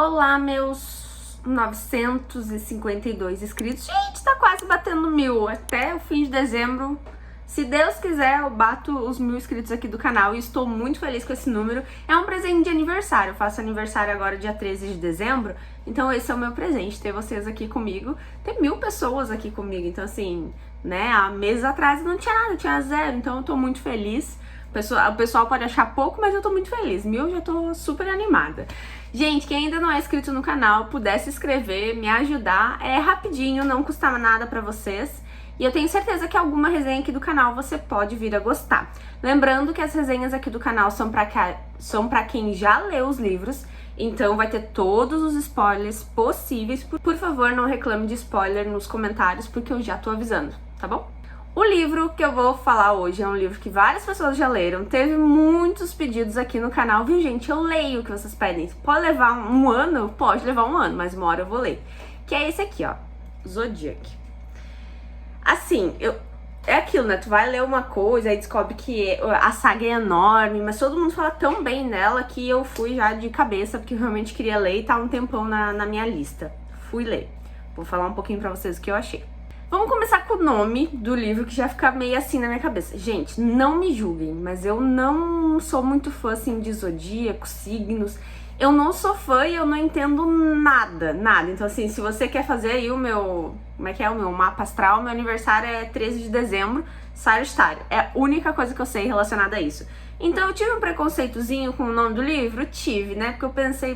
Olá, meus 952 inscritos. Gente, tá quase batendo 1000. Até o fim de dezembro, se Deus quiser, eu bato os 1000 inscritos aqui do canal e estou muito feliz com esse número. É um presente de aniversário. Eu faço aniversário agora dia 13 de dezembro, então esse é o meu presente, ter vocês aqui comigo. Tem 1000 pessoas aqui comigo, então assim, né, há meses atrás não tinha nada, tinha 0, então eu tô muito feliz. O pessoal pode achar pouco, mas eu tô muito feliz. 1000 eu já tô super animada. Gente, quem ainda não é inscrito no canal, puder se inscrever, me ajudar, é rapidinho, não custa nada pra vocês. E eu tenho certeza que alguma resenha aqui do canal você pode vir a gostar. Lembrando que as resenhas aqui do canal são pra quem já leu os livros, então vai ter todos os spoilers possíveis. Por favor, não reclame de spoiler nos comentários, porque eu já tô avisando, tá bom? O livro que eu vou falar hoje é um livro que várias pessoas já leram, teve muitos pedidos aqui no canal, viu gente? Eu leio o que vocês pedem. Pode levar um ano? Pode levar um ano, mas uma hora eu vou ler. Que é esse aqui, ó, Zodiac. Assim, é aquilo, né? Tu vai ler uma coisa e descobre que a saga é enorme, mas todo mundo fala tão bem nela que eu fui já de cabeça, porque eu realmente queria ler e tá um tempão na minha lista. Fui ler. Vou falar um pouquinho pra vocês o que eu achei. Vamos começar com o nome do livro, que já fica meio assim na minha cabeça. Gente, não me julguem, mas eu não sou muito fã, assim, de zodíaco, signos. Eu não sou fã e eu não entendo nada. Então, assim, se você quer fazer aí o meu... Como é que é? O meu mapa astral, meu aniversário é 13 de dezembro, Sagitário. É a única coisa que eu sei relacionada a isso. Então, eu tive um preconceitozinho com o nome do livro? Tive, né? Porque eu pensei,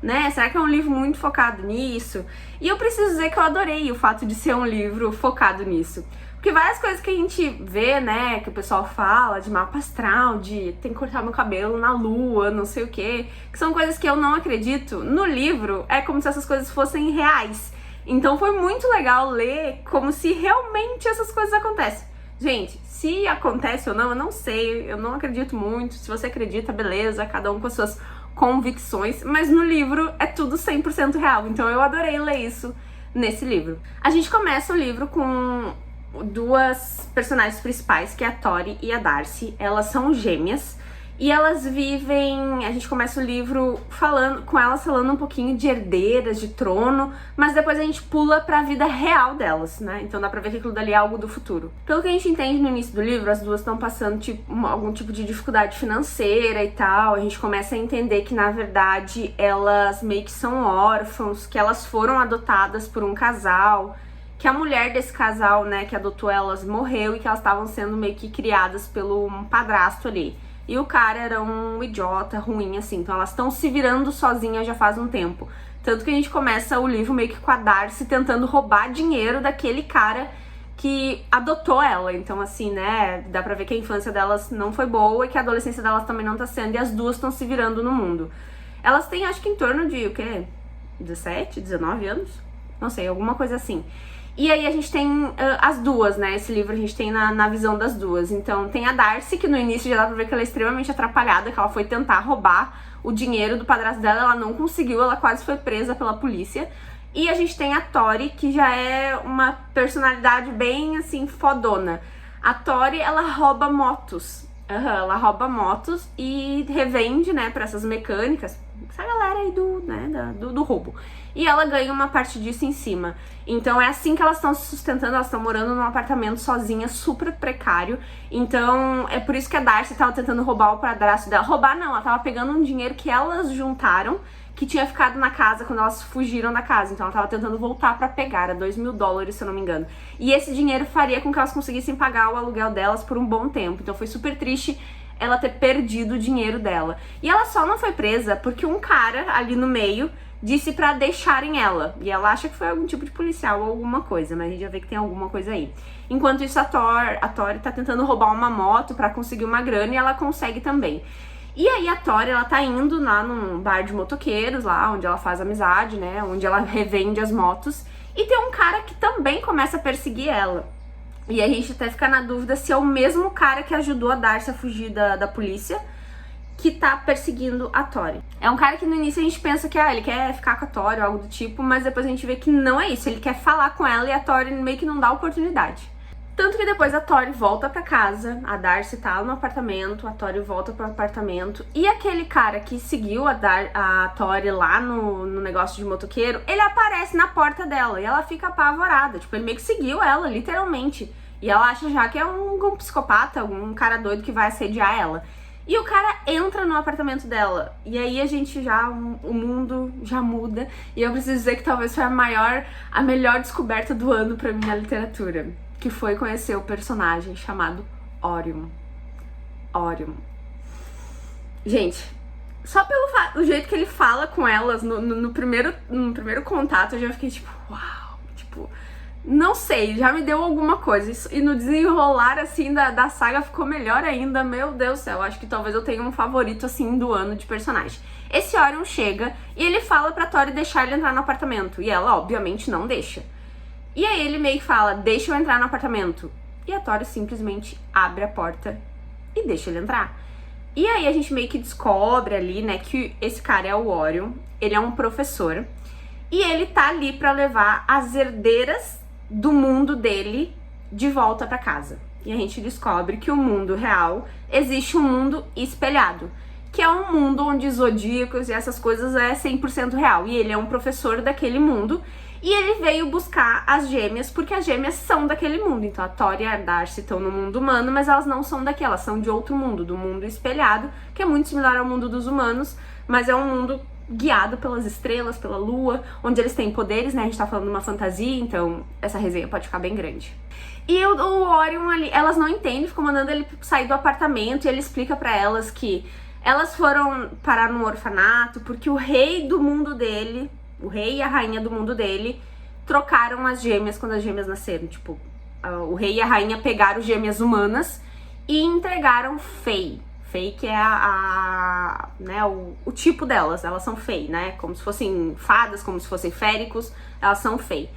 né? Será que é um livro muito focado nisso? E eu preciso dizer que eu adorei o fato de ser um livro focado nisso. Porque várias coisas que a gente vê, né, que o pessoal fala de mapa astral, de tem que cortar meu cabelo na lua, não sei o quê, que são coisas que eu não acredito. No livro, é como se essas coisas fossem reais. Então foi muito legal ler como se realmente essas coisas acontecem. Gente, se acontece ou não, eu não sei, eu não acredito muito. Se você acredita, beleza, cada um com as suas convicções, mas no livro é tudo 100% real, então eu adorei ler isso nesse livro. A gente começa o livro com duas personagens principais, que é a Tori e a Darcy. Elas são gêmeas e elas vivem... A gente começa o livro com elas falando um pouquinho de herdeiras, de trono, mas depois a gente pula pra vida real delas, né? Então dá pra ver que aquilo dali é algo do futuro. Pelo que a gente entende no início do livro, as duas estão passando algum tipo de dificuldade financeira e tal. A gente começa a entender que, na verdade, elas meio que são órfãos, que elas foram adotadas por um casal, que a mulher desse casal, né, que adotou elas, morreu e que elas estavam sendo meio que criadas pelo um padrasto ali. E o cara era um idiota, ruim, assim. Então elas estão se virando sozinhas já faz um tempo. Tanto que a gente começa o livro meio que com a Darcy tentando roubar dinheiro daquele cara que adotou ela. Então, assim, né, dá pra ver que a infância delas não foi boa e que a adolescência delas também não tá sendo. E as duas estão se virando no mundo. Elas têm, acho que em torno de, o quê? 17, 19 anos? Não sei, alguma coisa assim. E aí a gente tem as duas, né? Esse livro a gente tem na visão das duas. Então tem a Darcy, que no início já dá pra ver que ela é extremamente atrapalhada, que ela foi tentar roubar o dinheiro do padrasto dela, ela não conseguiu, ela quase foi presa pela polícia. E a gente tem a Tori, que já é uma personalidade bem, assim, fodona. A Tori, ela rouba motos. Ela rouba motos e revende, né, pra essas mecânicas, essa galera aí do roubo. E ela ganha uma parte disso em cima. Então é assim que elas estão se sustentando, elas estão morando num apartamento sozinhas, super precário. Então é por isso que a Darcy tava tentando roubar o padrasto dela. Roubar não, ela tava pegando um dinheiro que elas juntaram, que tinha ficado na casa quando elas fugiram da casa. Então ela tava tentando voltar pra pegar, era $2.000, se eu não me engano. E esse dinheiro faria com que elas conseguissem pagar o aluguel delas por um bom tempo. Então foi super triste ela ter perdido o dinheiro dela. E ela só não foi presa porque um cara ali no meio disse pra deixarem ela. E ela acha que foi algum tipo de policial ou alguma coisa, mas a gente já vê que tem alguma coisa aí. Enquanto isso, a Tori tá tentando roubar uma moto pra conseguir uma grana e ela consegue também. E aí a Tori, ela tá indo lá num bar de motoqueiros, lá onde ela faz amizade, né, onde ela revende as motos. E tem um cara que também começa a perseguir ela. E a gente até fica na dúvida se é o mesmo cara que ajudou a Darcy a fugir da polícia, que tá perseguindo a Tori. É um cara que no início a gente pensa que ele quer ficar com a Tori ou algo do tipo, mas depois a gente vê que não é isso. Ele quer falar com ela e a Tori meio que não dá oportunidade. Tanto que depois a Tori volta pra casa, a Darcy tá no apartamento, a Tori volta pro apartamento, e aquele cara que seguiu a Tori lá no negócio de motoqueiro, ele aparece na porta dela, e ela fica apavorada, tipo, ele meio que seguiu ela, literalmente. E ela acha já que é um psicopata, um cara doido que vai assediar ela. E o cara entra no apartamento dela. E aí a gente o mundo já muda. E eu preciso dizer que talvez foi a melhor descoberta do ano pra mim na literatura. Que foi conhecer o personagem chamado Orion. Orion. Gente, só pelo jeito que ele fala com elas no primeiro contato, eu já fiquei tipo, uau, tipo... Não sei, já me deu alguma coisa. E no desenrolar, assim, da saga ficou melhor ainda. Meu Deus do céu, acho que talvez eu tenha um favorito, assim, do ano de personagem. Esse Orion chega e ele fala pra Tori deixar ele entrar no apartamento. E ela, obviamente, não deixa. E aí ele meio que fala, deixa eu entrar no apartamento. E a Tori simplesmente abre a porta e deixa ele entrar. E aí a gente meio que descobre ali, né, que esse cara é o Orion. Ele é um professor. E ele tá ali pra levar as herdeiras do mundo dele de volta pra casa. E a gente descobre que o mundo real existe um mundo espelhado, que é um mundo onde zodíacos e essas coisas é 100% real. E ele é um professor daquele mundo e ele veio buscar as gêmeas porque as gêmeas são daquele mundo. Então a Tori e a Darcy estão no mundo humano, mas elas não são daqui, elas são de outro mundo, do mundo espelhado, que é muito similar ao mundo dos humanos, mas é um mundo guiado pelas estrelas, pela lua, onde eles têm poderes, né? A gente tá falando de uma fantasia, então essa resenha pode ficar bem grande. E o Orion ali, elas não entendem, ficam mandando ele sair do apartamento e ele explica pra elas que elas foram parar no orfanato porque o rei do mundo dele, o rei e a rainha do mundo dele, trocaram as gêmeas quando as gêmeas nasceram. Tipo, o rei e a rainha pegaram gêmeas humanas e entregaram Fae. Fae que é né, o tipo delas, elas são Fae, né? Como se fossem fadas, como se fossem féricos, elas são Fae,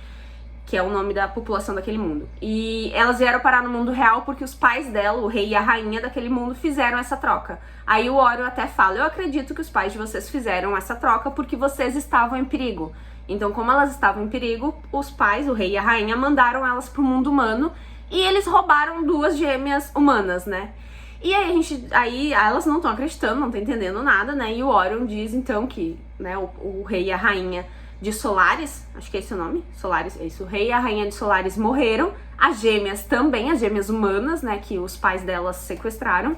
que é o nome da população daquele mundo. E elas vieram parar no mundo real porque os pais dela, o rei e a rainha daquele mundo, fizeram essa troca. Aí o Orion até fala, eu acredito que os pais de vocês fizeram essa troca porque vocês estavam em perigo. Então, como elas estavam em perigo, os pais, o rei e a rainha, mandaram elas pro mundo humano e eles roubaram 2 gêmeas humanas, né? E aí elas não estão acreditando, não estão entendendo nada, né? E o Orion diz então que, né, o rei e a rainha de Solaris, acho que é esse o nome, Solaris, é isso, o rei e a rainha de Solaris morreram, as gêmeas também, as gêmeas humanas, né, que os pais delas sequestraram,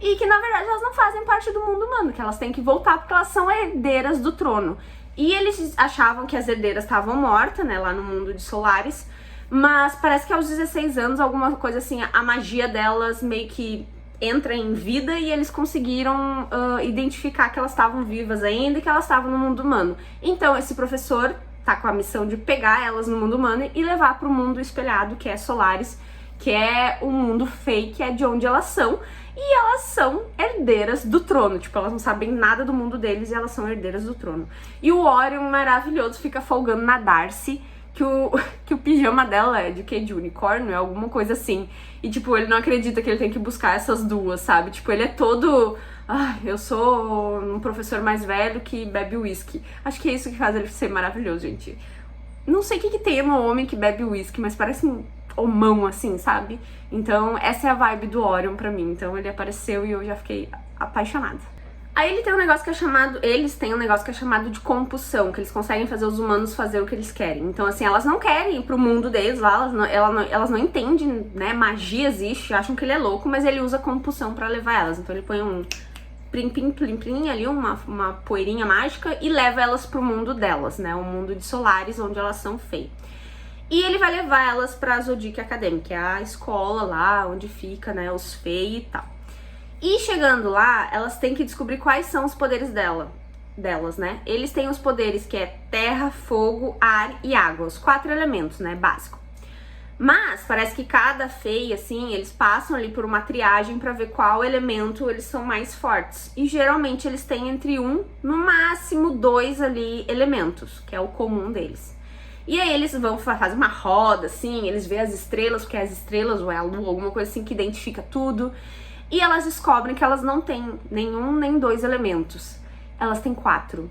e que na verdade elas não fazem parte do mundo humano, que elas têm que voltar porque elas são herdeiras do trono. E eles achavam que as herdeiras estavam mortas, né, lá no mundo de Solaris, mas parece que aos 16 anos, alguma coisa assim, a magia delas meio que entra em vida e eles conseguiram identificar que elas estavam vivas ainda e que elas estavam no mundo humano. Então esse professor tá com a missão de pegar elas no mundo humano e levar pro mundo espelhado, que é Solaris, que é o mundo fake, que é de onde elas são. E elas são herdeiras do trono, tipo, elas não sabem nada do mundo deles e elas são herdeiras do trono. E o Orion maravilhoso fica folgando na Darcy, que o pijama dela é de quê? De unicórnio? É alguma coisa assim. E, tipo, ele não acredita que ele tem que buscar essas duas, sabe? Tipo, ele é todo... eu sou um professor mais velho que bebe uísque. Acho que é isso que faz ele ser maravilhoso, gente. Não sei o que tem no homem que bebe uísque, mas parece um homão, assim, sabe? Então, essa é a vibe do Orion pra mim. Então, ele apareceu e eu já fiquei apaixonada. Aí ele tem um negócio que é chamado... Eles têm um negócio que é chamado de compulsão, que eles conseguem fazer os humanos fazer o que eles querem. Então, assim, elas não querem ir pro mundo deles lá, elas não entendem, né? Magia existe, acham que ele é louco, mas ele usa compulsão pra levar elas. Então, ele põe um plim-plim ali, uma poeirinha mágica e leva elas pro mundo delas, né? O mundo de Solaris, onde elas são Fae. E ele vai levar elas pra Zodiac Academy, que é a escola lá onde fica, né, os Fae e tal. E chegando lá, elas têm que descobrir quais são os poderes delas, né? Eles têm os poderes que é terra, fogo, ar e água, os 4 elementos, né, básico. Mas parece que cada Fae, assim, eles passam ali por uma triagem pra ver qual elemento eles são mais fortes. E geralmente eles têm entre 1, no máximo 2 ali elementos, que é o comum deles. E aí eles vão fazer uma roda, assim, eles veem as estrelas, porque é as estrelas ou é a lua, alguma coisa assim que identifica tudo. E elas descobrem que elas não têm nenhum nem 2 elementos. Elas têm 4.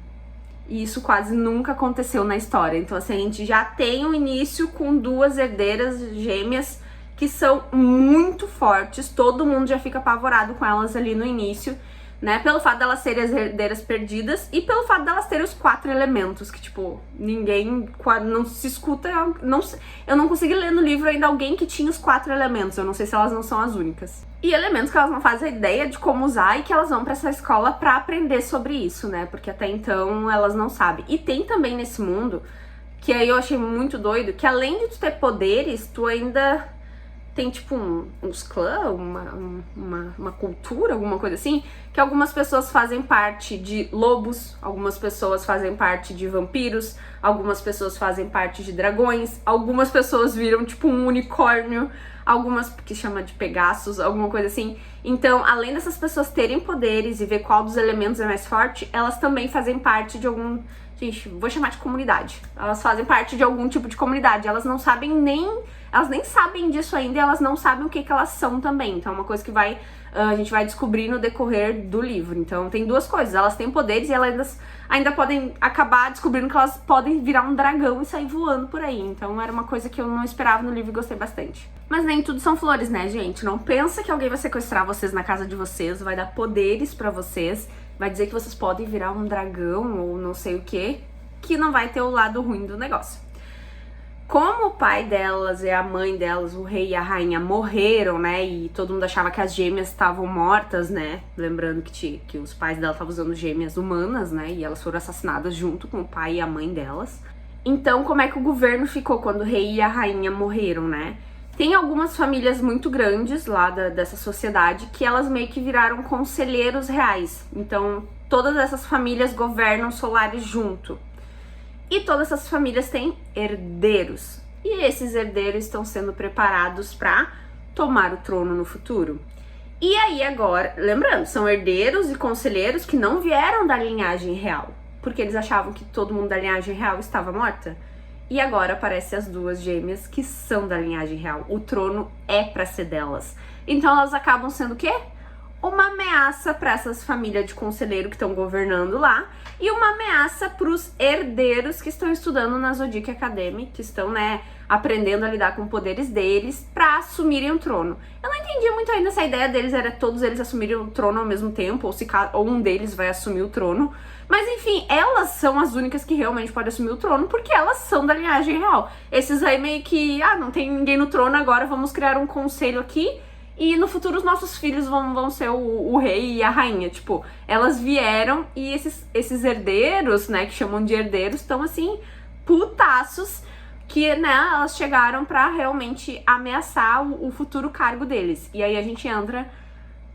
E isso quase nunca aconteceu na história. Então, assim, a gente já tem um início com 2 herdeiras gêmeas que são muito fortes, todo mundo já fica apavorado com elas ali no início, né? Pelo fato delas serem as herdeiras perdidas e pelo fato delas terem os 4 elementos, que, tipo, ninguém não se escuta. Eu não consegui ler no livro ainda alguém que tinha os 4 elementos. Eu não sei se elas não são as únicas. E elementos que elas não fazem a ideia de como usar e que elas vão pra essa escola pra aprender sobre isso, né? Porque até então elas não sabem. E tem também nesse mundo, que aí eu achei muito doido, que além de tu ter poderes, tu ainda tem tipo uns clãs, uma cultura, alguma coisa assim, que algumas pessoas fazem parte de lobos, algumas pessoas fazem parte de vampiros, algumas pessoas fazem parte de dragões, algumas pessoas viram tipo um unicórnio, algumas que chama de Pegasus, alguma coisa assim. Então, além dessas pessoas terem poderes e ver qual dos elementos é mais forte, elas também fazem parte de algum... Gente, vou chamar de comunidade. Elas fazem parte de algum tipo de comunidade. Elas não sabem nem... Elas nem sabem disso ainda e elas não sabem o que elas são também. Então é uma coisa que a gente vai descobrir no decorrer do livro. Então tem duas coisas. Elas têm poderes e elas ainda podem acabar descobrindo que elas podem virar um dragão e sair voando por aí. Então era uma coisa que eu não esperava no livro e gostei bastante. Mas nem tudo são flores, né, gente? Não pensa que alguém vai sequestrar vocês na casa de vocês, vai dar poderes pra vocês, vai dizer que vocês podem virar um dragão ou não sei o que não vai ter o lado ruim do negócio. Como o pai delas e a mãe delas, o rei e a rainha, morreram, né? E todo mundo achava que as gêmeas estavam mortas, né? Lembrando que os pais dela estavam usando gêmeas humanas, né? E elas foram assassinadas junto com o pai e a mãe delas. Então, como é que o governo ficou quando o rei e a rainha morreram, né? Tem algumas famílias muito grandes lá dessa sociedade que elas meio que viraram conselheiros reais. Então, todas essas famílias governam Solaris junto. E todas essas famílias têm herdeiros. E esses herdeiros estão sendo preparados para tomar o trono no futuro. E aí agora, lembrando, são herdeiros e conselheiros que não vieram da linhagem real, porque eles achavam que todo mundo da linhagem real estava morta. E agora aparecem as duas gêmeas que são da linhagem real. O trono é para ser delas. Então elas acabam sendo o quê? Uma ameaça para essas famílias de conselheiro que estão governando lá e uma ameaça para os herdeiros que estão estudando na Zodiac Academy, que estão, né, aprendendo a lidar com poderes deles para assumirem o trono. Eu não entendi muito ainda se a ideia deles era todos eles assumirem o trono ao mesmo tempo ou um deles vai assumir o trono. Mas enfim, elas são as únicas que realmente podem assumir o trono porque elas são da linhagem real. Esses aí meio que, não tem ninguém no trono agora, vamos criar um conselho aqui. E no futuro os nossos filhos vão ser o rei e a rainha. Tipo, elas vieram e esses herdeiros, né, que chamam de herdeiros, estão assim, putaços, que, né, elas chegaram pra realmente ameaçar o futuro cargo deles. E aí a gente entra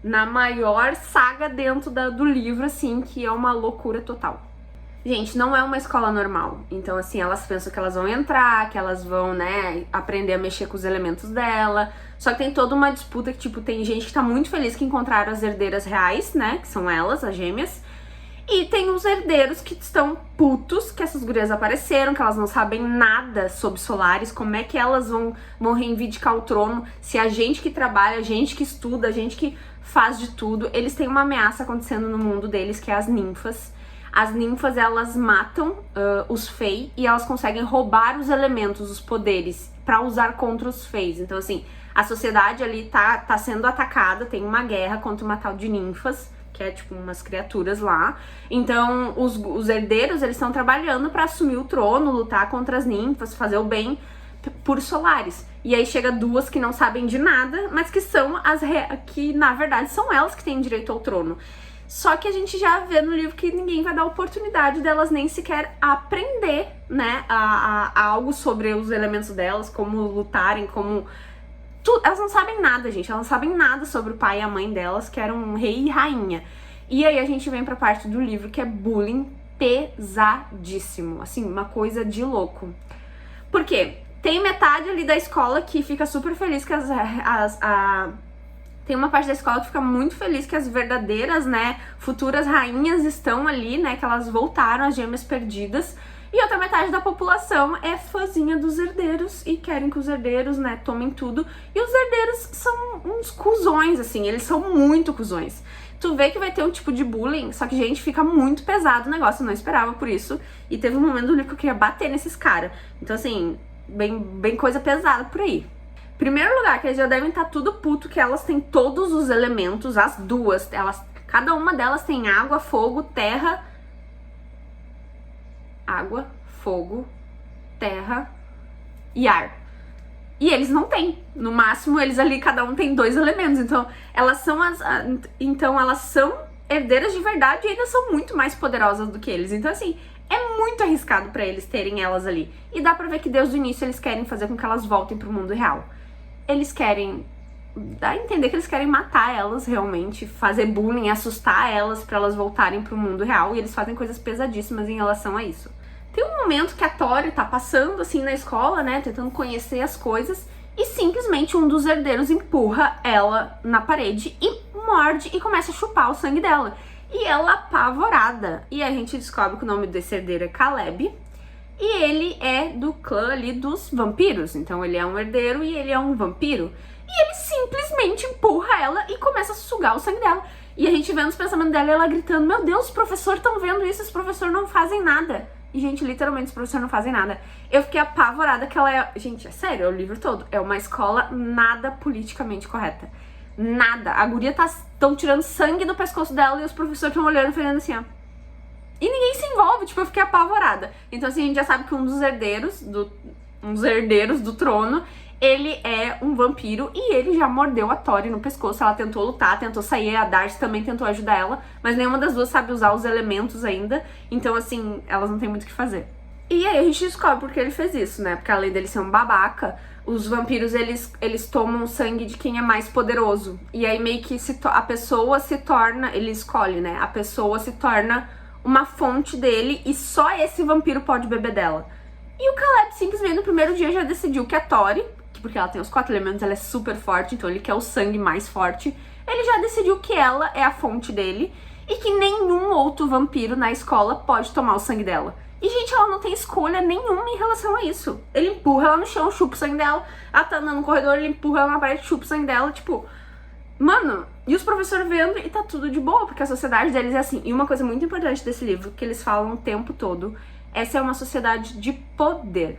na maior saga dentro do livro, assim, que é uma loucura total. Gente, não é uma escola normal. Então, assim, elas pensam que elas vão entrar, que elas vão, né, aprender a mexer com os elementos dela. Só que tem toda uma disputa que, tipo, tem gente que tá muito feliz que encontraram as herdeiras reais, né, que são elas, as gêmeas. E tem os herdeiros que estão putos, que essas gurias apareceram, que elas não sabem nada sobre Solaris, como é que elas vão reivindicar o trono, se a gente que trabalha, a gente que estuda, a gente que faz de tudo. Eles têm uma ameaça acontecendo no mundo deles, que é as ninfas. As ninfas, elas matam os Fey e elas conseguem roubar os elementos, os poderes, pra usar contra os Feys. Então, assim, a sociedade ali tá sendo atacada, tem uma guerra contra uma tal de ninfas, que é tipo umas criaturas lá. Então, os herdeiros, eles estão trabalhando pra assumir o trono, lutar contra as ninfas, fazer o bem por Solaris. E aí chega duas que não sabem de nada, mas que são que na verdade são elas que têm direito ao trono. Só que a gente já vê no livro que ninguém vai dar oportunidade delas nem sequer aprender, né, a algo sobre os elementos delas, como lutarem, como... Elas não sabem nada, gente. Elas não sabem nada sobre o pai e a mãe delas, que eram um rei e rainha. E aí a gente vem pra parte do livro que é bullying pesadíssimo. Assim, uma coisa de louco. Por quê? Tem metade ali da escola que fica super feliz que tem uma parte da escola que fica muito feliz que as verdadeiras, né, futuras rainhas estão ali, né, que elas voltaram, as gêmeas perdidas. E outra metade da população é fãzinha dos herdeiros e querem que os herdeiros, né, tomem tudo. E os herdeiros são uns cuzões, assim, eles são muito cuzões. Tu vê que vai ter um tipo de bullying, só que, gente, fica muito pesado o negócio, eu não esperava por isso. E teve um momento do livro que eu queria bater nesses caras. Então, assim, bem coisa pesada por aí. Primeiro lugar, que eles já devem estar tudo puto, que elas têm todos os elementos, as duas, cada uma delas tem água, fogo, terra, e ar. E eles não têm. No máximo, eles ali, cada um tem 2 elementos. Então, elas são herdeiras de verdade e ainda são muito mais poderosas do que eles. Então, assim, é muito arriscado pra eles terem elas ali. E dá pra ver que desde o início eles querem fazer com que elas voltem pro mundo real. Eles querem... Dá a entender que eles querem matar elas realmente, fazer bullying, assustar elas pra elas voltarem pro mundo real. E eles fazem coisas pesadíssimas em relação a isso. Tem um momento que a Tori tá passando assim na escola, né, tentando conhecer as coisas, e simplesmente um dos herdeiros empurra ela na parede e morde e começa a chupar o sangue dela. E ela apavorada. E a gente descobre que o nome desse herdeiro é Caleb, e ele é do clã ali dos vampiros. Então ele é um herdeiro e ele é um vampiro. E ele simplesmente empurra ela e começa a sugar o sangue dela. E a gente vê nos pensamentos dela, ela gritando, meu Deus, os professores estão vendo isso, os professores não fazem nada. E, gente, literalmente, os professores não fazem nada. Eu fiquei apavorada que ela é... Gente, é sério, é o livro todo. É uma escola nada politicamente correta. Nada. A guria tão tirando sangue do pescoço dela e os professores estão olhando e fazendo assim, ó. E ninguém se envolve, tipo, eu fiquei apavorada. Então, assim, a gente já sabe que um dos herdeiros do trono, ele é um vampiro e ele já mordeu a Tori no pescoço. Ela tentou lutar, tentou sair, a Darcy também tentou ajudar ela, mas nenhuma das duas sabe usar os elementos ainda, então assim, elas não têm muito o que fazer. E aí a gente descobre porque ele fez isso, né? Porque além dele ser um babaca, os vampiros, eles tomam o sangue de quem é mais poderoso. E aí meio que a pessoa se torna, ele escolhe, né? A pessoa se torna uma fonte dele e só esse vampiro pode beber dela. E o Caleb simplesmente no primeiro dia já decidiu que a Tori, porque ela tem os 4 elementos, ela é super forte, então ele quer o sangue mais forte, ele já decidiu que ela é a fonte dele e que nenhum outro vampiro na escola pode tomar o sangue dela. E, gente, ela não tem escolha nenhuma em relação a isso. Ele empurra ela no chão, chupa o sangue dela, ela tá andando no corredor, ele empurra ela na parede, chupa o sangue dela, tipo... Mano, e os professores vendo e tá tudo de boa, porque a sociedade deles é assim. E uma coisa muito importante desse livro, que eles falam o tempo todo, essa é uma sociedade de poder.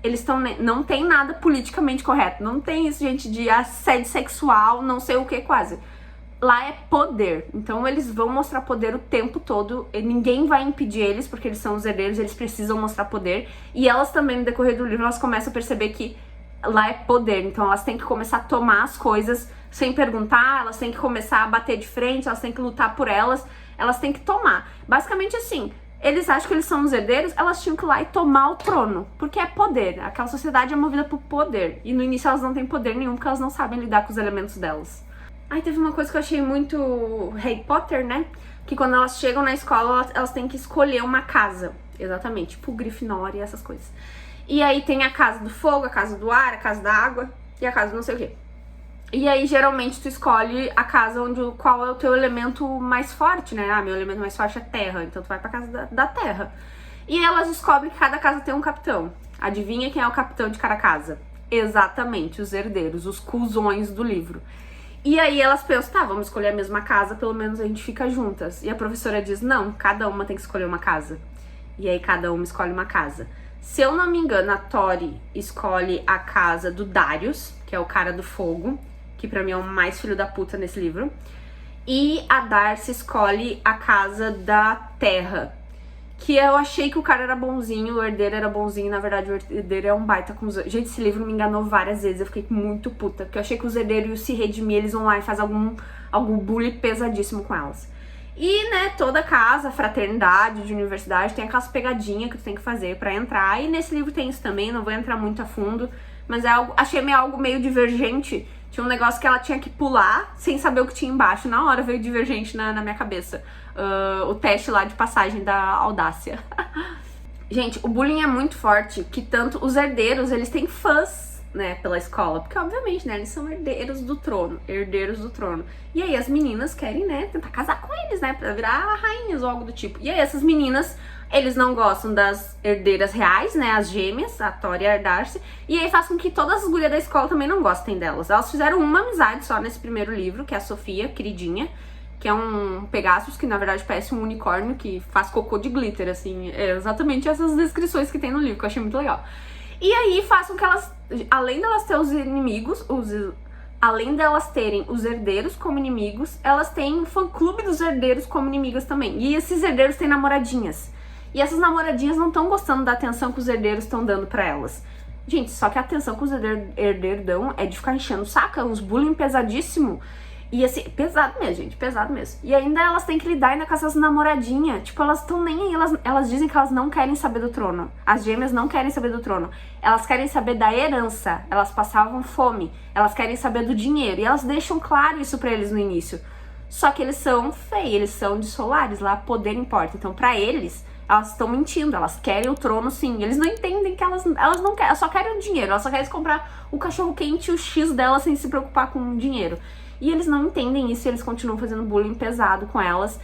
Eles não tem nada politicamente correto. Não tem isso, gente, de assédio sexual, não sei o que quase. Lá é poder. Então eles vão mostrar poder o tempo todo. E ninguém vai impedir eles, porque eles são os herdeiros, eles precisam mostrar poder. E elas também, no decorrer do livro, elas começam a perceber que lá é poder. Então elas têm que começar a tomar as coisas sem perguntar, elas têm que começar a bater de frente, elas têm que lutar por elas, elas têm que tomar. Basicamente assim... Eles acham que eles são os herdeiros, elas tinham que ir lá e tomar o trono, porque é poder. Aquela sociedade é movida por poder. E no início elas não têm poder nenhum, porque elas não sabem lidar com os elementos delas. Aí teve uma coisa que eu achei muito Harry Potter, né? Que quando elas chegam na escola, elas têm que escolher uma casa. Exatamente, tipo Grifinória e essas coisas. E aí tem a casa do fogo, a casa do ar, a casa da água e a casa do não sei o quê. E aí, geralmente, tu escolhe a casa qual é o teu elemento mais forte, né? Ah, meu elemento mais forte é terra, então tu vai pra casa da terra. E elas descobrem que cada casa tem um capitão. Adivinha quem é o capitão de cada casa? Exatamente, os herdeiros, os cuzões do livro. E aí elas pensam, tá, vamos escolher a mesma casa, pelo menos a gente fica juntas. E a professora diz, não, cada uma tem que escolher uma casa. E aí cada uma escolhe uma casa. Se eu não me engano, a Tori escolhe a casa do Darius, que é o cara do fogo, que pra mim é o mais filho da puta nesse livro. E a Darcy escolhe a casa da terra, que eu achei que o cara era bonzinho, o herdeiro era bonzinho, na verdade o herdeiro é um baita com os... Gente, esse livro me enganou várias vezes, eu fiquei muito puta, porque eu achei que os herdeiros iam se redimir, eles vão lá e fazem algum bullying pesadíssimo com elas. E, né, toda casa, fraternidade de universidade, tem aquelas pegadinhas que tu tem que fazer pra entrar, e nesse livro tem isso também, não vou entrar muito a fundo, mas achei algo meio divergente. Tinha um negócio que ela tinha que pular sem saber o que tinha embaixo. Na hora veio divergente na minha cabeça. O teste lá de passagem da audácia. Gente, o bullying é muito forte, que tanto os herdeiros, eles têm fãs, né, pela escola. Porque, obviamente, né, eles são herdeiros do trono. E aí as meninas querem, né, tentar casar com eles, né, pra virar rainhas ou algo do tipo. E aí essas meninas... Eles não gostam das herdeiras reais, né, as gêmeas, a Tori e a Darcy, e aí faz com que todas as gurias da escola também não gostem delas. Elas fizeram uma amizade só nesse primeiro livro, que é a Sofia, queridinha, que é um Pegasus, que na verdade parece um unicórnio que faz cocô de glitter, assim, é exatamente essas descrições que tem no livro, que eu achei muito legal. E aí façam que elas, além delas terem os inimigos, além delas terem os herdeiros como inimigos, elas têm um fã-clube dos herdeiros como inimigas também. E esses herdeiros têm namoradinhas. E essas namoradinhas não estão gostando da atenção que os herdeiros estão dando pra elas. Gente, só que a atenção que os herdeiros dão é de ficar enchendo o saco, uns bullying pesadíssimo. E assim, pesado mesmo, gente, pesado mesmo. E ainda elas têm que lidar ainda com essas namoradinhas. Tipo, elas estão nem aí, elas dizem que elas não querem saber do trono. As gêmeas não querem saber do trono. Elas querem saber da herança. Elas passavam fome. Elas querem saber do dinheiro. E elas deixam claro isso pra eles no início. Só que eles são feios, eles são de Solaris, lá poder importa. Então, pra eles, elas estão mentindo, elas querem o trono sim. Eles não entendem que elas não querem, elas só querem o dinheiro. Elas só querem comprar o cachorro quente e o X delas sem se preocupar com o dinheiro. E eles não entendem isso e eles continuam fazendo bullying pesado com elas.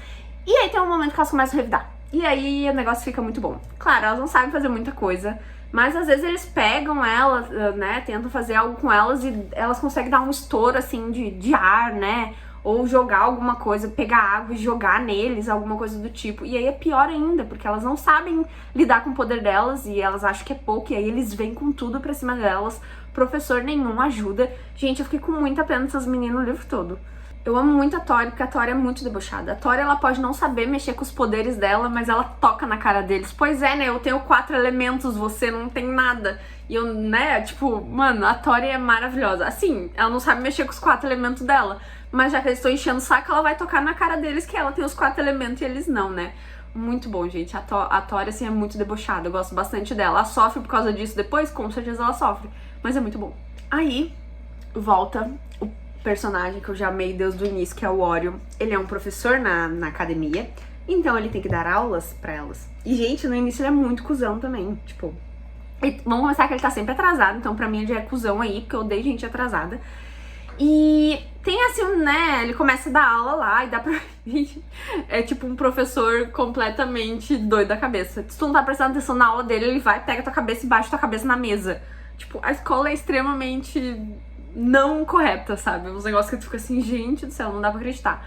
E aí tem um momento que elas começam a revidar. E aí o negócio fica muito bom. Claro, elas não sabem fazer muita coisa, mas às vezes eles pegam elas, né, tentam fazer algo com elas e elas conseguem dar um estouro, assim, de ar, né? Ou jogar alguma coisa, pegar água e jogar neles, alguma coisa do tipo. E aí é pior ainda, porque elas não sabem lidar com o poder delas e elas acham que é pouco. E aí eles vêm com tudo pra cima delas. Professor nenhum ajuda. Gente, eu fiquei com muita pena dessas meninas o livro todo. Eu amo muito a Tori, porque a Tori é muito debochada. A Tori, ela pode não saber mexer com os poderes dela, mas ela toca na cara deles. Pois é, né? Eu tenho 4 elementos, você não tem nada. E eu, né, tipo, mano, a Tori é maravilhosa. Assim, ela não sabe mexer com os 4 elementos dela, mas já que eles estão enchendo o saco, ela vai tocar na cara deles que ela tem os 4 elementos e eles não, né? Muito bom, gente. A Tori, assim, é muito debochada. Eu gosto bastante dela. Ela sofre por causa disso depois? Com certeza ela sofre. Mas é muito bom. Aí, volta o personagem que eu já amei desde o início, que é o Orion. Ele é um professor na academia, então ele tem que dar aulas pra elas. E, gente, no início ele é muito cuzão também. Tipo, vamos começar que ele tá sempre atrasado, então pra mim ele já é cuzão aí, porque eu odeio gente atrasada. E tem assim, né, ele começa a dar aula lá e dá pra... é tipo um professor completamente doido da cabeça. Se tu não tá prestando atenção na aula dele, ele vai, pega tua cabeça e bate tua cabeça na mesa. Tipo, a escola é extremamente não correta, sabe? Uns negócios que tu fica assim, gente do céu, não dá pra acreditar.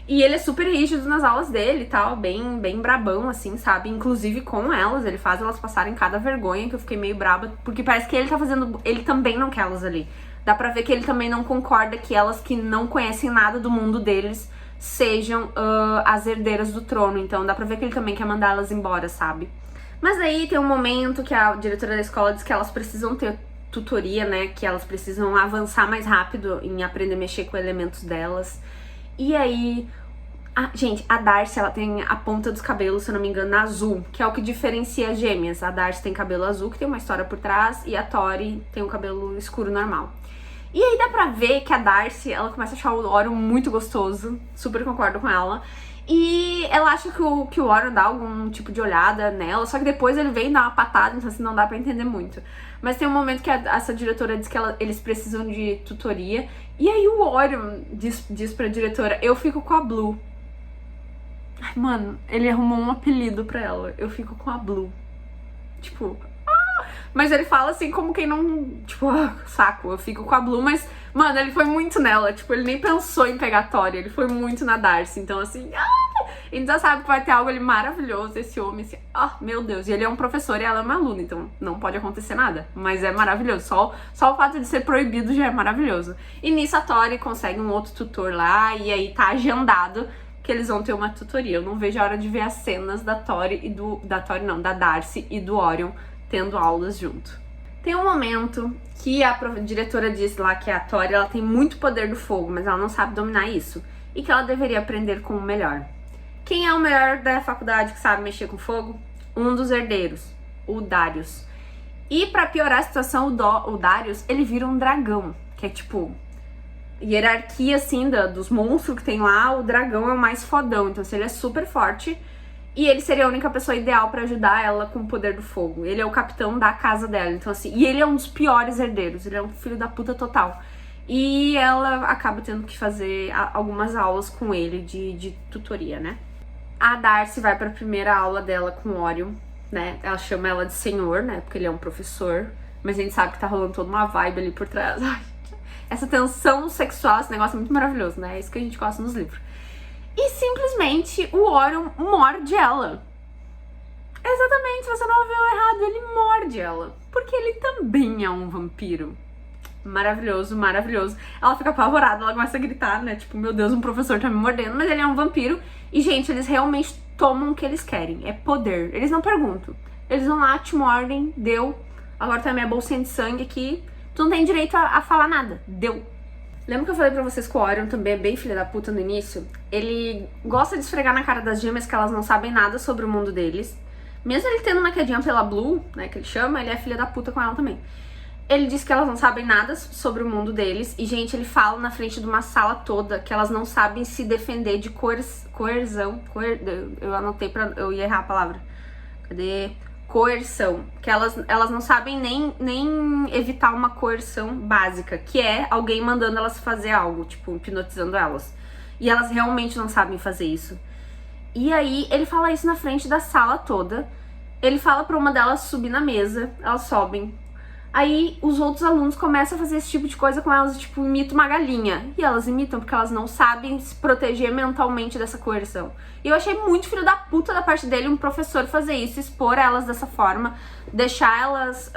E ele é super rígido nas aulas dele e tal, bem brabão, assim, sabe? Inclusive com elas, ele faz elas passarem cada vergonha, que eu fiquei meio braba, porque parece que ele tá fazendo... Ele também não quer elas ali. Dá pra ver que ele também não concorda que elas que não conhecem nada do mundo deles sejam as herdeiras do trono. Então dá pra ver que ele também quer mandar elas embora, sabe? Mas aí tem um momento que a diretora da escola diz que elas precisam ter tutoria, né? Que elas precisam avançar mais rápido em aprender a mexer com elementos delas. E aí... gente, a Darcy, ela tem a ponta dos cabelos, se eu não me engano, azul, que é o que diferencia as gêmeas. A Darcy tem cabelo azul, que tem uma história por trás, e a Tori tem um cabelo escuro normal. E aí dá pra ver que a Darcy, ela começa a achar o Orion muito gostoso, super concordo com ela. E ela acha que o Orion dá algum tipo de olhada nela, só que depois ele vem dar uma patada, então assim, não dá pra entender muito. Mas tem um momento que essa diretora diz que eles precisam de tutoria, e aí o Orion diz pra diretora, eu fico com a Blue. Ai, mano, ele arrumou um apelido pra ela, eu fico com a Blue. Tipo... Mas ele fala assim como quem não... Tipo, saco, eu fico com a Blue, mas... Mano, ele foi muito nela, tipo, ele nem pensou em pegar a Tori, ele foi muito na Darcy, então assim... A gente já sabe que vai ter algo ali maravilhoso, esse homem, assim... meu Deus, e ele é um professor e ela é uma aluna, então não pode acontecer nada. Mas é maravilhoso, só o fato de ser proibido já é maravilhoso. E nisso a Tori consegue um outro tutor lá, e aí tá agendado que eles vão ter uma tutoria. Eu não vejo a hora de ver as cenas da Tori e da Darcy e do Orion tendo aulas junto. Tem um momento que a diretora diz lá que a Tori, ela tem muito poder do fogo, mas ela não sabe dominar isso, e que ela deveria aprender com o melhor. Quem é o melhor da faculdade que sabe mexer com fogo? Um dos herdeiros, o Darius. E pra piorar a situação, o Darius, ele vira um dragão, que é tipo... hierarquia, assim, dos monstros que tem lá, o dragão é o mais fodão, então assim, ele é super forte. E ele seria a única pessoa ideal pra ajudar ela com o poder do fogo. Ele é o capitão da casa dela, então assim... E ele é um dos piores herdeiros, ele é um filho da puta total. E ela acaba tendo que fazer algumas aulas com ele de tutoria, né? A Darcy vai pra primeira aula dela com o Orion, né? Ela chama ela de senhor, né? Porque ele é um professor. Mas a gente sabe que tá rolando toda uma vibe ali por trás. Ai, essa tensão sexual, esse negócio é muito maravilhoso, né? É isso que a gente gosta nos livros. E simplesmente o Orion morde ela. Exatamente, você não ouviu errado, ele morde ela. Porque ele também é um vampiro. Maravilhoso, maravilhoso. Ela fica apavorada, ela começa a gritar, né? Tipo, meu Deus, um professor tá me mordendo. Mas ele é um vampiro. E, gente, eles realmente tomam o que eles querem. É poder. Eles não perguntam. Eles vão lá, te mordem, deu. Agora tá minha bolsinha de sangue aqui. Tu não tem direito a falar nada. Deu. Lembra que eu falei pra vocês que o Orion também é bem filha da puta no início? Ele gosta de esfregar na cara das gêmeas que elas não sabem nada sobre o mundo deles. Mesmo ele tendo uma quedinha pela Blue, né, que ele chama, ele é filha da puta com ela também. Ele diz que elas não sabem nada sobre o mundo deles. E, gente, ele fala na frente de uma sala toda que elas não sabem se defender de coerção. Eu anotei pra... Eu ia errar a palavra. Cadê? Coerção. Que elas não sabem nem evitar uma coerção básica, que é alguém mandando elas fazer algo, tipo, hipnotizando elas. E elas realmente não sabem fazer isso. E aí, ele fala isso na frente da sala toda. Ele fala pra uma delas subir na mesa. Elas sobem. Aí os outros alunos começam a fazer esse tipo de coisa com elas, tipo, imita uma galinha. E elas imitam porque elas não sabem se proteger mentalmente dessa coerção. E eu achei muito filho da puta da parte dele um professor fazer isso, expor elas dessa forma, deixar elas...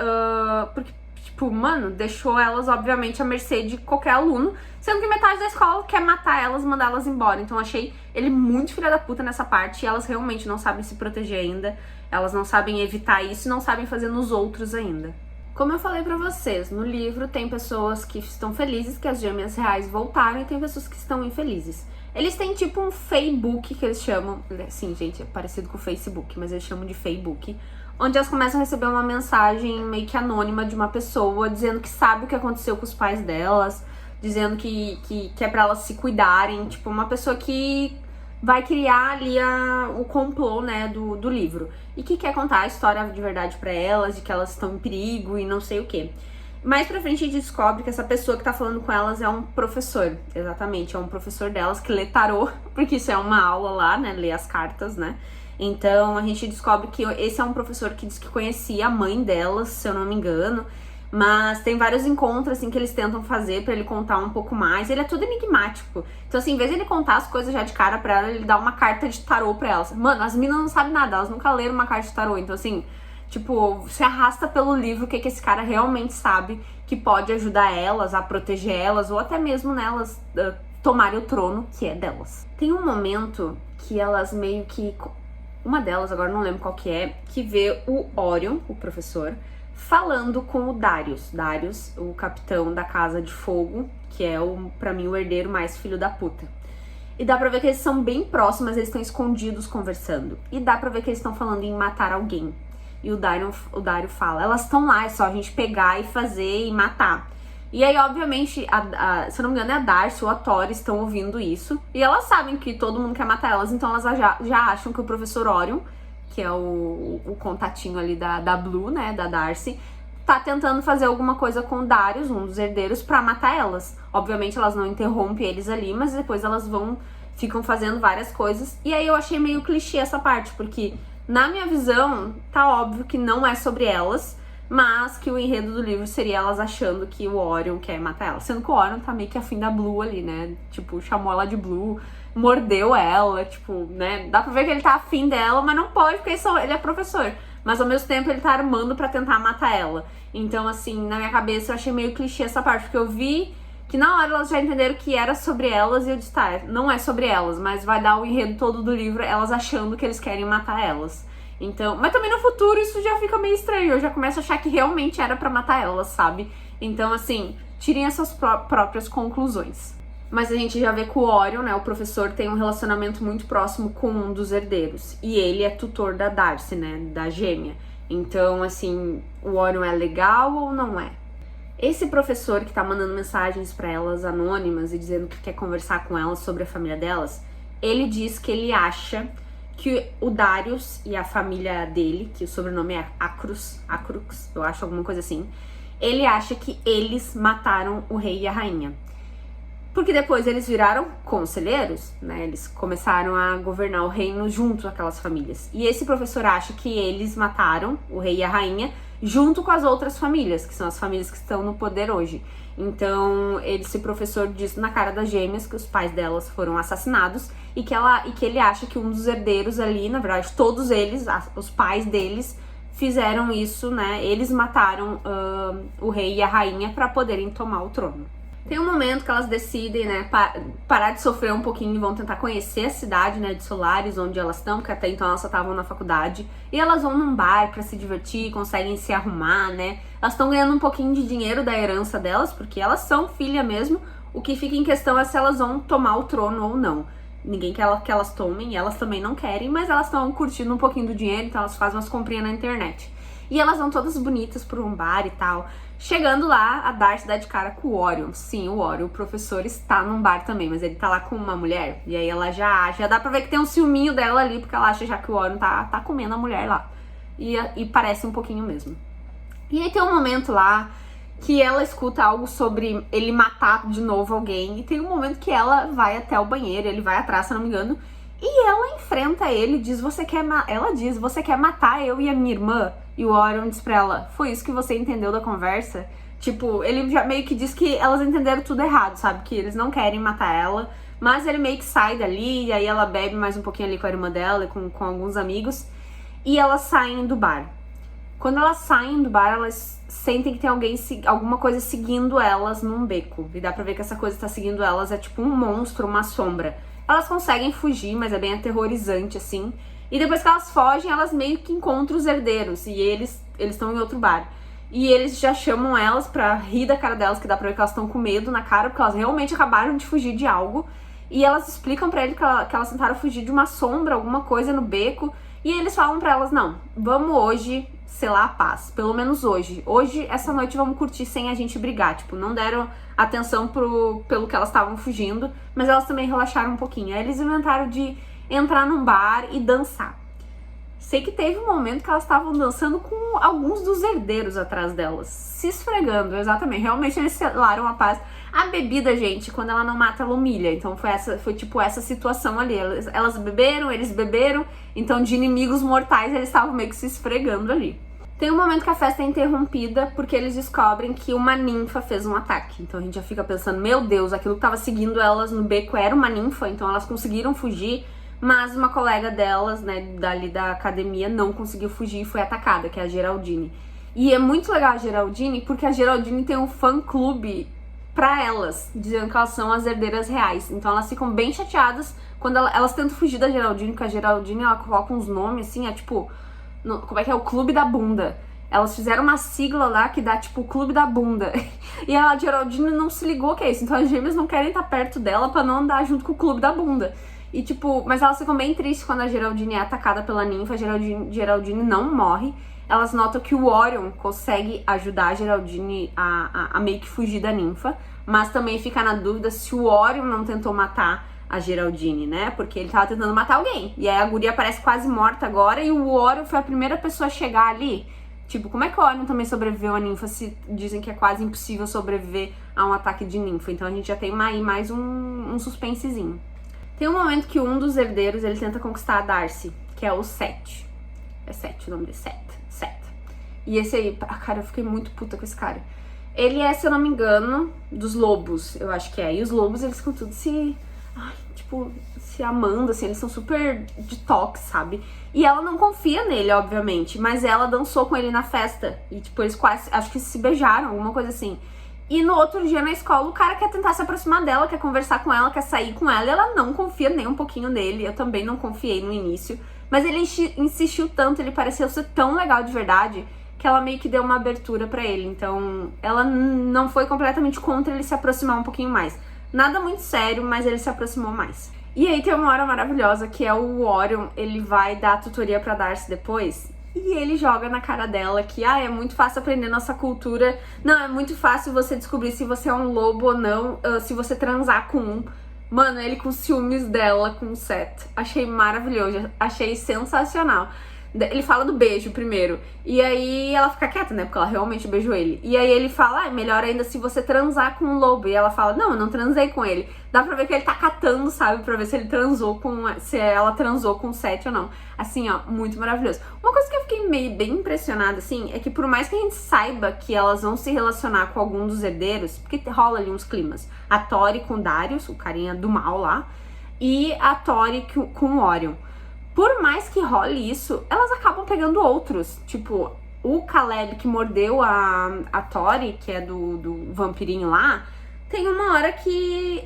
porque, tipo, mano, deixou elas, obviamente, à mercê de qualquer aluno, sendo que metade da escola quer matar elas, mandar elas embora. Então eu achei ele muito filho da puta nessa parte, e elas realmente não sabem se proteger ainda, elas não sabem evitar isso e não sabem fazer nos outros ainda. Como eu falei pra vocês, no livro tem pessoas que estão felizes que as gêmeas reais voltaram e tem pessoas que estão infelizes. Eles têm tipo um Facebook que eles chamam, sim, gente, é parecido com o Facebook, mas eles chamam de Facebook, onde elas começam a receber uma mensagem meio que anônima de uma pessoa dizendo que sabe o que aconteceu com os pais delas, dizendo que é pra elas se cuidarem, tipo uma pessoa que vai criar ali o complô, né, do livro. E que quer contar a história de verdade pra elas, de que elas estão em perigo e não sei o quê. Mais pra frente a gente descobre que essa pessoa que tá falando com elas é um professor. Exatamente, é um professor delas que lê tarô, porque isso é uma aula lá, né, lê as cartas, né. Então a gente descobre que esse é um professor que diz que conhecia a mãe delas, se eu não me engano. Mas tem vários encontros, assim, que eles tentam fazer pra ele contar um pouco mais. Ele é todo enigmático. Então, assim, em vez de ele contar as coisas já de cara pra ela, ele dá uma carta de tarô pra elas. Mano, as meninas não sabem nada, elas nunca leram uma carta de tarô. Então, assim, tipo, se arrasta pelo livro o que esse cara realmente sabe que pode ajudar elas, a proteger elas, ou até mesmo nelas tomarem o trono, que é delas. Tem um momento que elas meio que... Uma delas, agora não lembro qual que vê o Orion, o professor, falando com o Darius. Darius, o capitão da Casa de Fogo, que é, pra mim, o herdeiro mais filho da puta. E dá pra ver que eles são bem próximos, eles estão escondidos conversando. E dá pra ver que eles estão falando em matar alguém. E o Dario fala, elas estão lá, é só a gente pegar e fazer e matar. E aí, obviamente, se eu não me engano, é a Darcy ou a Tori estão ouvindo isso. E elas sabem que todo mundo quer matar elas, então elas já acham que o professor Orion, que é o contatinho ali da Blue, né, da Darcy, tá tentando fazer alguma coisa com o Darius, um dos herdeiros, pra matar elas. Obviamente elas não interrompem eles ali, mas depois elas ficam fazendo várias coisas. E aí eu achei meio clichê essa parte, porque na minha visão, tá óbvio que não é sobre elas, mas que o enredo do livro seria elas achando que o Orion quer matar elas. Sendo que o Orion tá meio que afim da Blue ali, né, tipo, chamou ela de Blue, mordeu ela, tipo, né, dá pra ver que ele tá afim dela, mas não pode porque ele é professor. Mas ao mesmo tempo ele tá armando pra tentar matar ela. Então, assim, na minha cabeça eu achei meio clichê essa parte, porque eu vi que na hora elas já entenderam que era sobre elas e eu disse, tá, não é sobre elas, mas vai dar o enredo todo do livro elas achando que eles querem matar elas. Então, mas também no futuro isso já fica meio estranho, eu já começo a achar que realmente era pra matar elas, sabe? Então, assim, tirem as suas próprias conclusões. Mas a gente já vê que o Orion, né, o professor, tem um relacionamento muito próximo com um dos herdeiros. E ele é tutor da Darcy, né, da gêmea. Então, assim, o Orion é legal ou não é? Esse professor que tá mandando mensagens pra elas anônimas e dizendo que quer conversar com elas sobre a família delas, ele diz que ele acha que o Darius e a família dele, que o sobrenome é Acrux, eu acho, alguma coisa assim, ele acha que eles mataram o rei e a rainha. Porque depois eles viraram conselheiros, né? Eles começaram a governar o reino junto àquelas famílias. E esse professor acha que eles mataram o rei e a rainha junto com as outras famílias, que são as famílias que estão no poder hoje. Então, esse professor disse na cara das gêmeas que os pais delas foram assassinados e que ele acha que um dos herdeiros ali, na verdade, todos eles, os pais deles, fizeram isso, né? Eles mataram o rei e a rainha para poderem tomar o trono. Tem um momento que elas decidem, né, parar de sofrer um pouquinho e vão tentar conhecer a cidade, né, de Solaris, onde elas estão, porque até então elas só estavam na faculdade. E elas vão num bar pra se divertir, conseguem se arrumar, né. Elas estão ganhando um pouquinho de dinheiro da herança delas, porque elas são filha mesmo. O que fica em questão é se elas vão tomar o trono ou não. Ninguém quer que elas tomem, elas também não querem, mas elas estão curtindo um pouquinho do dinheiro, então elas fazem umas comprinhas na internet. E elas vão todas bonitas por um bar e tal. Chegando lá, a Darcy dá de cara com o Orion. Sim, o Orion, o professor, está num bar também, mas ele tá lá com uma mulher. E aí ela já dá pra ver que tem um ciúminho dela ali, porque ela acha já que o Orion tá comendo a mulher lá. E parece um pouquinho mesmo. E aí tem um momento lá que ela escuta algo sobre ele matar de novo alguém. E tem um momento que ela vai até o banheiro, ele vai atrás, se não me engano. E ela enfrenta ele e diz, ela diz, você quer matar eu e a minha irmã? E o Orion diz pra ela, foi isso que você entendeu da conversa? Tipo, ele já meio que diz que elas entenderam tudo errado, sabe? Que eles não querem matar ela. Mas ele meio que sai dali, e aí ela bebe mais um pouquinho ali com a irmã dela e com alguns amigos. E elas saem do bar. Quando elas saem do bar, elas sentem que tem alguma coisa seguindo elas num beco. E dá pra ver que essa coisa que tá seguindo elas é tipo um monstro, uma sombra. Elas conseguem fugir, mas é bem aterrorizante, assim. E depois que elas fogem, elas meio que encontram os herdeiros. E eles estão em outro bar. E eles já chamam elas pra rir da cara delas, que dá pra ver que elas estão com medo na cara, porque elas realmente acabaram de fugir de algo. E elas explicam pra ele que elas tentaram fugir de uma sombra, alguma coisa no beco. E eles falam pra elas, não, vamos hoje selar a paz. Pelo menos hoje. Hoje, essa noite, vamos curtir sem a gente brigar. Tipo, não deram atenção pelo que elas estavam fugindo, mas elas também relaxaram um pouquinho. Aí eles inventaram de entrar num bar e dançar. Sei que teve um momento que elas estavam dançando com alguns dos herdeiros atrás delas, se esfregando, exatamente. Realmente eles selaram a paz. A bebida, gente, quando ela não mata, ela humilha. Então foi tipo essa situação ali. Elas beberam, eles beberam, então de inimigos mortais eles estavam meio que se esfregando ali. Tem um momento que a festa é interrompida porque eles descobrem que uma ninfa fez um ataque. Então a gente já fica pensando, meu Deus, aquilo que tava seguindo elas no beco era uma ninfa, então elas conseguiram fugir. Mas uma colega delas, né, dali da academia, não conseguiu fugir e foi atacada, que é a Geraldine. E é muito legal a Geraldine, porque a Geraldine tem um fã-clube pra elas, dizendo que elas são as herdeiras reais. Então elas ficam bem chateadas quando elas tentam fugir da Geraldine, porque a Geraldine, ela coloca uns nomes assim, é tipo, como é que é? O Clube da Bunda. Elas fizeram uma sigla lá que dá tipo o Clube da Bunda. E a Geraldine não se ligou que é isso. Então as gêmeas não querem estar perto dela pra não andar junto com o Clube da Bunda. E tipo, mas elas ficam bem tristes quando a Geraldine é atacada pela ninfa. A Geraldine não morre. Elas notam que o Orion consegue ajudar a Geraldine a meio que fugir da ninfa. Mas também fica na dúvida se o Orion não tentou matar a Geraldine, né? Porque ele tava tentando matar alguém. E aí a guria parece quase morta agora. E o Orion foi a primeira pessoa a chegar ali. Tipo, como é que o Orion também sobreviveu à ninfa se dizem que é quase impossível sobreviver a um ataque de ninfa? Então a gente já tem aí mais um suspensezinho. Tem um momento que um dos herdeiros, ele tenta conquistar a Darcy, que é o Seth. É Seth o nome dele, Seth. E esse aí, cara, eu fiquei muito puta com esse cara. Ele é, se eu não me engano, dos lobos, eu acho que é. E os lobos, eles ficam tudo se amando, assim, eles são super detox, sabe? E ela não confia nele, obviamente, mas ela dançou com ele na festa. E, tipo, eles quase, acho que se beijaram, alguma coisa assim. E no outro dia na escola, o cara quer tentar se aproximar dela, quer conversar com ela, quer sair com ela, e ela não confia nem um pouquinho nele. Eu também não confiei no início. Mas ele insistiu tanto, ele pareceu ser tão legal de verdade, que ela meio que deu uma abertura pra ele. Então, ela não foi completamente contra ele se aproximar um pouquinho mais. Nada muito sério, mas ele se aproximou mais. E aí tem uma hora maravilhosa, que é o Orion, ele vai dar tutoria pra Darcy depois. E ele joga na cara dela que, é muito fácil aprender nossa cultura. Não, é muito fácil você descobrir se você é um lobo ou não, se você transar com um. Mano, ele com ciúmes dela, com o Seth. Achei maravilhoso, achei sensacional. Ele fala do beijo primeiro. E aí ela fica quieta, né? Porque ela realmente beijou ele. E aí ele fala, é melhor ainda se você transar com o lobo. E ela fala, não, eu não transei com ele. Dá pra ver que ele tá catando, sabe? Pra ver se ele transou com... Se ela transou com o Seth ou não. Assim, ó, muito maravilhoso. Uma coisa que eu fiquei bem impressionada, assim, é que por mais que a gente saiba que elas vão se relacionar com algum dos herdeiros, porque rola ali uns climas. A Tori com o Darius, o carinha do mal lá, e a Tori com o Orion. Por mais que role isso, elas acabam pegando outros. Tipo, o Caleb que mordeu a Tori, que é do vampirinho lá, tem uma hora que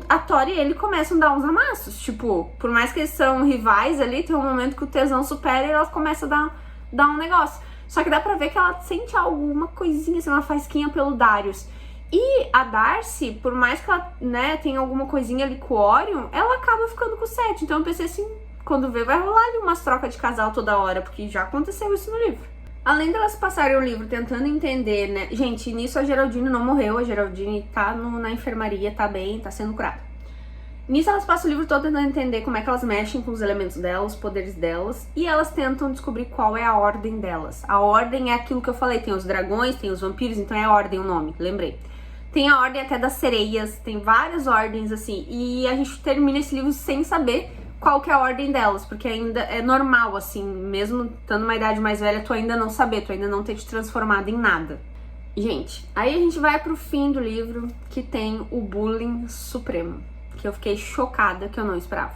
a Tori e ele começam a dar uns amassos. Tipo, por mais que eles são rivais ali, tem um momento que o tesão supera e elas começam a dar um negócio. Só que dá pra ver que ela sente alguma coisinha, assim, uma fasquinha pelo Darius. E a Darcy, por mais que ela, né, tenha alguma coisinha ali com o Orion, ela acaba ficando com o Seth. Então eu pensei assim, quando vê, vai rolar ali umas trocas de casal toda hora, porque já aconteceu isso no livro. Além delas passarem o livro tentando entender, né? Gente, nisso a Geraldine não morreu, a Geraldine tá na enfermaria, tá bem, tá sendo curada. Nisso elas passam o livro todo tentando entender como é que elas mexem com os elementos delas, os poderes delas, e elas tentam descobrir qual é a ordem delas. A ordem é aquilo que eu falei, tem os dragões, tem os vampiros, então é a ordem o nome, lembrei. Tem a ordem até das sereias, tem várias ordens assim, e a gente termina esse livro sem saber qual que é a ordem delas, porque ainda é normal, assim, mesmo estando numa idade mais velha, tu ainda não saber, tu ainda não ter te transformado em nada. Gente, aí a gente vai pro fim do livro, que tem o bullying supremo, que eu fiquei chocada, que eu não esperava.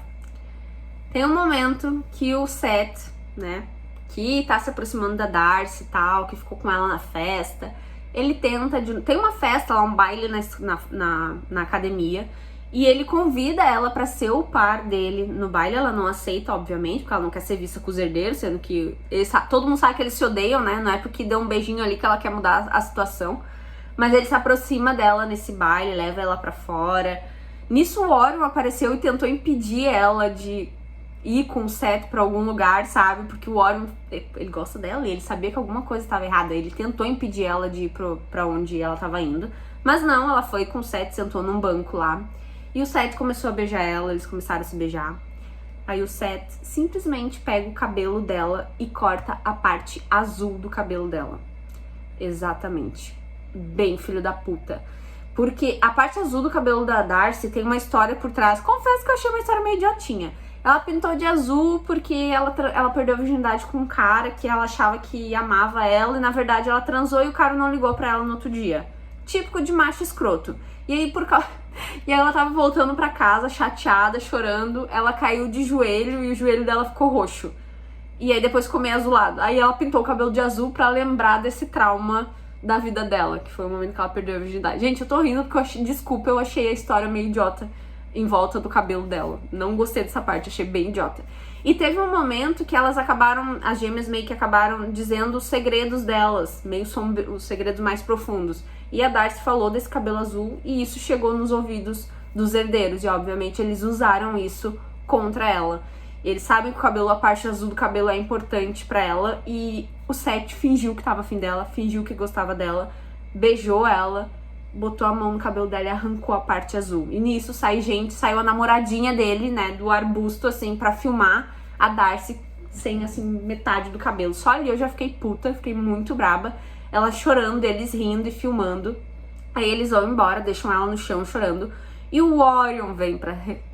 Tem um momento que o Seth, né, que tá se aproximando da Darcy e tal, que ficou com ela na festa, ele tenta, tem uma festa lá, um baile na academia, e ele convida ela pra ser o par dele no baile. Ela não aceita, obviamente, porque ela não quer ser vista com os herdeiros, sendo que todo mundo sabe que eles se odeiam, né? Não é porque deu um beijinho ali que ela quer mudar a situação. Mas ele se aproxima dela nesse baile, leva ela pra fora. Nisso o Orion apareceu e tentou impedir ela de ir com o Seth pra algum lugar, sabe? Porque o Orion, ele gosta dela e ele sabia que alguma coisa estava errada. Ele tentou impedir ela de ir pra onde ela tava indo. Mas não, ela foi com o Seth, sentou num banco lá. E o Seth começou a beijar ela, eles começaram a se beijar. Aí o Seth simplesmente pega o cabelo dela e corta a parte azul do cabelo dela. Exatamente. Bem filho da puta. Porque a parte azul do cabelo da Darcy tem uma história por trás. Confesso que eu achei uma história meio idiotinha. Ela pintou de azul porque ela perdeu a virgindade com um cara que ela achava que amava ela. E na verdade ela transou e o cara não ligou pra ela no outro dia. Típico de macho escroto. E aí E aí ela tava voltando pra casa, chateada, chorando. Ela caiu de joelho e o joelho dela ficou roxo. E aí depois ficou meio azulado. Aí ela pintou o cabelo de azul pra lembrar desse trauma da vida dela, que foi o momento que ela perdeu a virgindade. Gente, eu tô rindo porque desculpa, eu achei a história meio idiota em volta do cabelo dela. Não gostei dessa parte, achei bem idiota. E teve um momento que elas acabaram, as gêmeas meio que acabaram dizendo os segredos delas, meio os segredos mais profundos. E a Darcy falou desse cabelo azul e isso chegou nos ouvidos dos herdeiros. E obviamente eles usaram isso contra ela. Eles sabem que a parte azul do cabelo é importante pra ela. E o Seth fingiu que tava afim dela, fingiu que gostava dela, beijou ela, botou a mão no cabelo dela e arrancou a parte azul. E nisso saiu a namoradinha dele, né, do arbusto, assim, pra filmar a Darcy sem, assim, metade do cabelo. Só ali eu já fiquei puta, fiquei muito braba. Ela chorando, eles rindo e filmando. Aí eles vão embora, deixam ela no chão chorando. E o Orion vem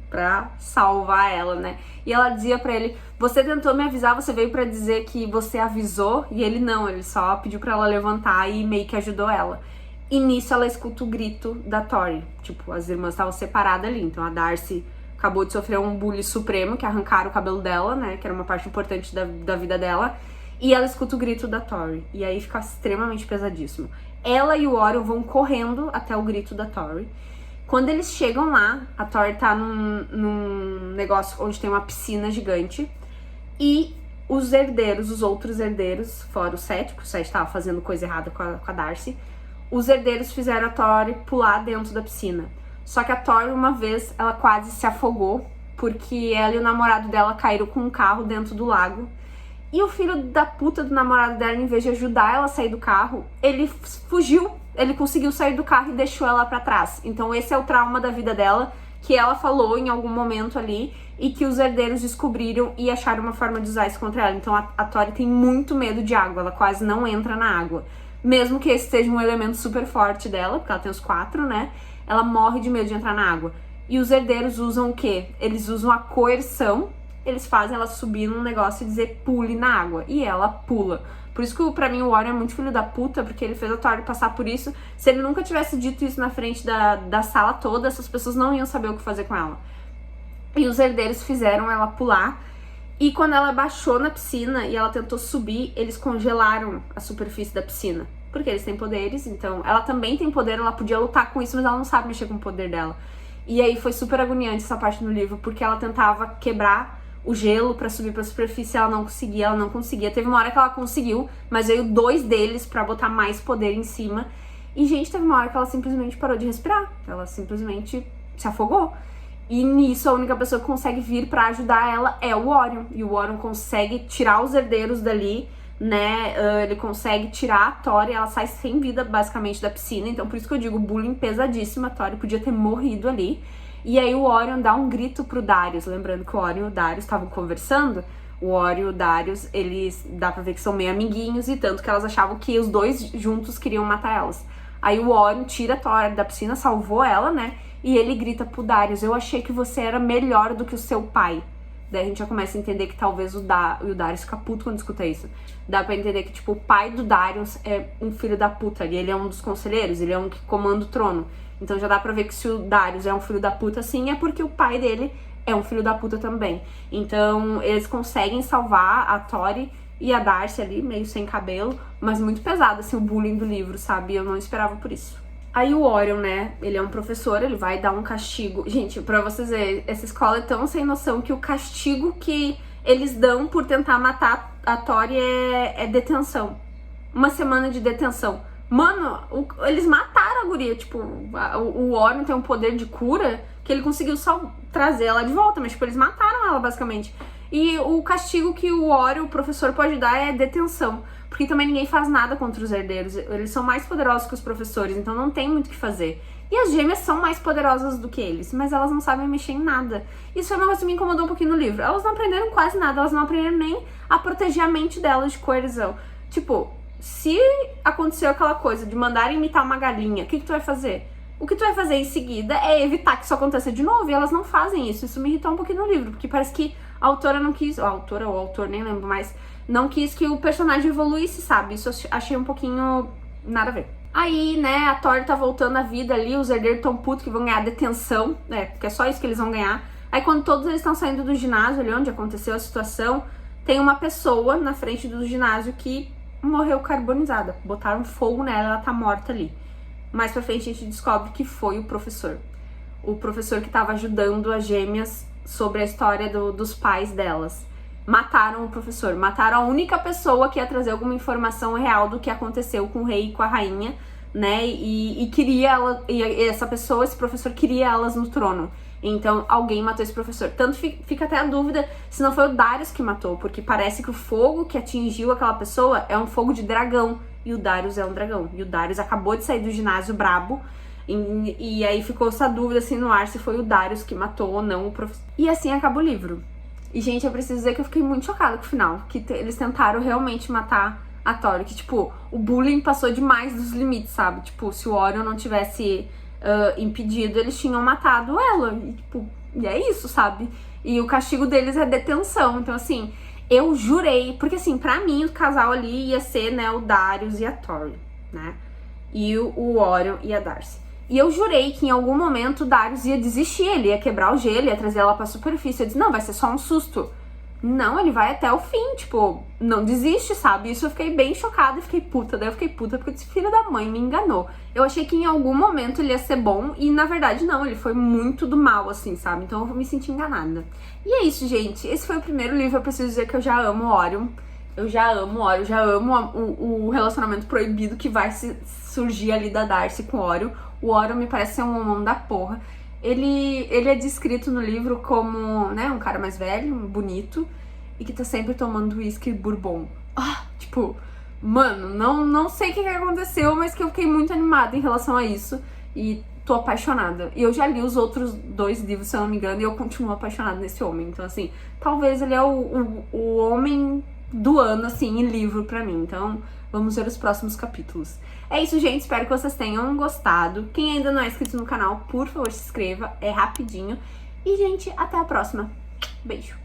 pra salvar ela, né? E ela dizia pra ele, você tentou me avisar, você veio pra dizer que você avisou? E ele não, ele só pediu pra ela levantar e meio que ajudou ela. E nisso ela escuta o grito da Tori. Tipo, as irmãs estavam separadas ali. Então a Darcy acabou de sofrer um bullying supremo, que arrancaram o cabelo dela, né? Que era uma parte importante da vida dela. E ela escuta o grito da Tori. E aí fica extremamente pesadíssimo. Ela e o Orion vão correndo até o grito da Tori. Quando eles chegam lá, a Tori tá num negócio onde tem uma piscina gigante. E os herdeiros, os outros herdeiros, fora o Seth, porque o Seth tava fazendo coisa errada com a Darcy, os herdeiros fizeram a Tori pular dentro da piscina. Só que a Tori, uma vez, ela quase se afogou, porque ela e o namorado dela caíram com um carro dentro do lago. E o filho da puta do namorado dela, em vez de ajudar ela a sair do carro, ele fugiu, ele conseguiu sair do carro e deixou ela pra trás. Então esse é o trauma da vida dela, que ela falou em algum momento ali e que os herdeiros descobriram e acharam uma forma de usar isso contra ela. Então a Tori tem muito medo de água, ela quase não entra na água. Mesmo que esse seja um elemento super forte dela, porque ela tem os 4, né? Ela morre de medo de entrar na água. E os herdeiros usam o quê? Eles usam a coerção, eles fazem ela subir num negócio e dizer pule na água. E ela pula. Por isso que pra mim o Warren é muito filho da puta, porque ele fez a Tori passar por isso. Se ele nunca tivesse dito isso na frente da sala toda, essas pessoas não iam saber o que fazer com ela. E os herdeiros fizeram ela pular. E quando ela baixou na piscina e ela tentou subir, eles congelaram a superfície da piscina. Porque eles têm poderes, então ela também tem poder, ela podia lutar com isso, mas ela não sabe mexer com o poder dela. E aí foi super agoniante essa parte no livro, porque ela tentava quebrar o gelo pra subir pra superfície, ela não conseguia. Teve uma hora que ela conseguiu, mas veio 2 deles pra botar mais poder em cima. E, gente, teve uma hora que ela simplesmente parou de respirar. Ela simplesmente se afogou. E nisso, a única pessoa que consegue vir pra ajudar ela é o Orion. E o Orion consegue tirar os herdeiros dali, né? Ele consegue tirar a Tori, ela sai sem vida, basicamente, da piscina. Então, por isso que eu digo, bullying pesadíssimo. A Tori podia ter morrido ali. E aí o Orion dá um grito pro Darius, lembrando que o Orion e o Darius estavam conversando. O Orion e o Darius, eles dá pra ver que são meio amiguinhos, e tanto que elas achavam que os dois juntos queriam matar elas. Aí o Orion tira a Tori da piscina, salvou ela, né? E ele grita pro Darius, eu achei que você era melhor do que o seu pai. Daí a gente já começa a entender que talvez o Darius fica puto quando escuta isso. Dá pra entender que, tipo, o pai do Darius é um filho da puta ali, ele é um dos conselheiros, ele é um que comanda o trono. Então já dá pra ver que se o Darius é um filho da puta, sim, é porque o pai dele é um filho da puta também. Então eles conseguem salvar a Tori e a Darcy ali, meio sem cabelo, mas muito pesado, assim, o bullying do livro, sabe? Eu não esperava por isso. Aí o Orion, né, ele é um professor, ele vai dar um castigo. Gente, pra vocês verem, essa escola é tão sem noção que o castigo que eles dão por tentar matar a Tori é detenção. 1 semana de detenção. Mano, eles mataram a guria, tipo, o Orion tem um poder de cura que ele conseguiu só trazer ela de volta, mas, tipo, eles mataram ela, basicamente. E o castigo que o Orion, o professor, pode dar é detenção, porque também ninguém faz nada contra os herdeiros, eles são mais poderosos que os professores, então não tem muito o que fazer. E as gêmeas são mais poderosas do que eles, mas elas não sabem mexer em nada. Isso é uma coisa que me incomodou um pouquinho no livro. Elas não aprenderam quase nada, elas não aprenderam nem a proteger a mente delas de coerção. Tipo, se aconteceu aquela coisa de mandar imitar uma galinha, o que tu vai fazer? O que tu vai fazer em seguida é evitar que isso aconteça de novo, e elas não fazem isso. Isso me irritou um pouquinho no livro, porque parece que a autora não quis, a autora ou o autor, nem lembro mais, não quis que o personagem evoluísse, sabe? Isso eu achei um pouquinho nada a ver. Aí, né, a Tori tá voltando à vida ali, os herdeiros tão putos que vão ganhar detenção, né, porque é só isso que eles vão ganhar. Aí quando todos eles estão saindo do ginásio ali onde aconteceu a situação, tem uma pessoa na frente do ginásio que morreu carbonizada. Botaram fogo nela, ela tá morta ali. Mais pra frente a gente descobre que foi o professor. O professor que tava ajudando as gêmeas sobre a história dos pais delas. Mataram o professor, mataram a única pessoa que ia trazer alguma informação real do que aconteceu com o rei e com a rainha, né? E queria ela, e essa pessoa, esse professor, queria elas no trono. Então alguém matou esse professor. Tanto fica até a dúvida se não foi o Darius que matou, porque parece que o fogo que atingiu aquela pessoa é um fogo de dragão, e o Darius é um dragão. E o Darius acabou de sair do ginásio brabo, e aí ficou essa dúvida assim no ar se foi o Darius que matou ou não o professor. E assim acaba o livro. E, gente, eu preciso dizer que eu fiquei muito chocada com o final, que eles tentaram realmente matar a Tori, que, tipo, o bullying passou demais dos limites, sabe? Tipo, se o Orion não tivesse impedido, eles tinham matado ela, e, tipo, e é isso, sabe? E o castigo deles é detenção, então, assim, eu jurei, porque, assim, pra mim, o casal ali ia ser, né, o Darius e a Tori, né? E o Orion e a Darcy. E eu jurei que em algum momento o Darius ia desistir, ele ia quebrar o gelo, ia trazer ela pra superfície. Eu disse, não, vai ser só um susto. Não, ele vai até o fim, tipo, não desiste, sabe? Isso eu fiquei bem chocada e fiquei puta. Daí eu fiquei puta porque esse filho da mãe me enganou. Eu achei que em algum momento ele ia ser bom e na verdade não, ele foi muito do mal, assim, sabe? Então eu me senti enganada. E é isso, gente. Esse foi o primeiro livro, eu preciso dizer que eu já amo o Orion. Eu já amo o Orion, já amo o relacionamento proibido que vai surgir ali da Darcy com o Orion. O Orion me parece ser um homão da porra. Ele é descrito no livro como, né, um cara mais velho, bonito, e que tá sempre tomando whisky bourbon. Tipo, mano, não sei o que aconteceu, mas que eu fiquei muito animada em relação a isso. E tô apaixonada. E eu já li os outros 2 livros, se eu não me engano, e eu continuo apaixonada nesse homem. Então, assim, talvez ele é o homem do ano, assim, em livro pra mim. Então, vamos ver os próximos capítulos. É isso, gente. Espero que vocês tenham gostado. Quem ainda não é inscrito no canal, por favor, se inscreva. É rapidinho. E, gente, até a próxima. Beijo.